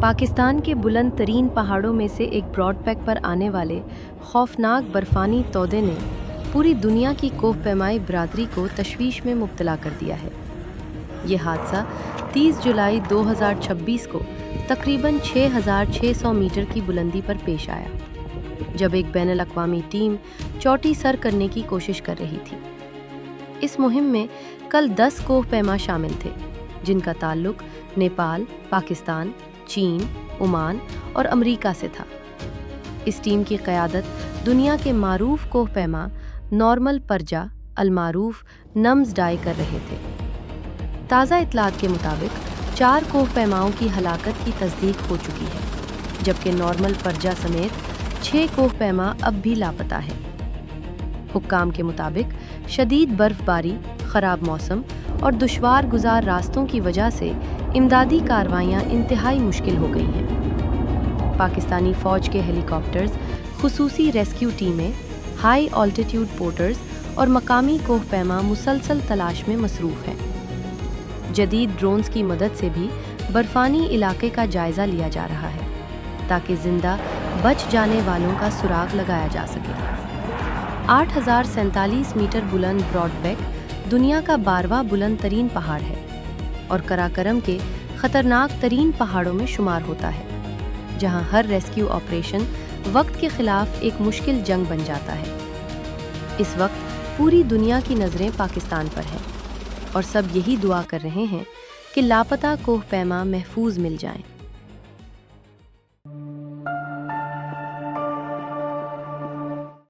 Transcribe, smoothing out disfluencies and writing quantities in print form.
पाकिस्तान के बुलंद तरीन पहाड़ों में से एक ब्रॉडबैक पर आने वाले खौफनाक बर्फानी तौदे ने पूरी दुनिया की कोह पैमाई बरादरी को तशवीश में मुब्तला कर दिया है। ये हादसा 30 जुलाई 2026 को तकरीबन 6,600 मीटर की बुलंदी पर पेश आया, जब एक बैनुल-अक़वामी टीम चोटी सर करने की कोशिश कर रही थी। इस मुहिम में कल 10 कोह पैमा शामिल थे, जिनका ताल्लुक नेपाल, पाकिस्तान, चीन, ओमान और अमरीका से था। इस टीम की क़यादत दुनिया के मारूफ कोह पैमा नॉर्मल परजा अलमारूफ नम्स डाई कर रहे थे। ताज़ा इत्तलात के मुताबिक 4 कोह पैमाओं की हलाकत की तस्दीक हो चुकी है, जबकि नॉर्मल परजा समेत 6 कोह पैमा अब भी लापता है। हुक्काम के मुताबिक शदीद बर्फबारी, ख़राब मौसम और दुश्वार गुजार रास्तों की वजह से इमदादी कार्रवाइयाँ इंतहाई मुश्किल हो गई हैं। पाकिस्तानी फ़ौज के हेलीकॉप्टर्स, खुसूसी रेस्क्यू टीमें, हाई ऑल्टीट्यूड पोर्टर्स और मकामी कोह पैमा मुसलसल तलाश में मसरूफ़ हैं। जदीद ड्रोन्स की मदद से भी बर्फानी इलाके का जायज़ा लिया जा रहा है, ताकि ज़िंदा बच जाने वालों का सुराग लगाया जा सके। 8,047 मीटर बुलंद ब्रॉडबैक दुनिया का 12वां बुलंद तरीन पहाड़ है और कराकरम के ख़तरनाक तरीन पहाड़ों में शुमार होता है, जहां हर रेस्क्यू ऑपरेशन वक्त के ख़िलाफ़ एक मुश्किल जंग बन जाता है। इस वक्त पूरी दुनिया की नज़रें पाकिस्तान पर हैं और सब यही दुआ कर रहे हैं कि लापता कोह पैमा महफूज मिल जाएं।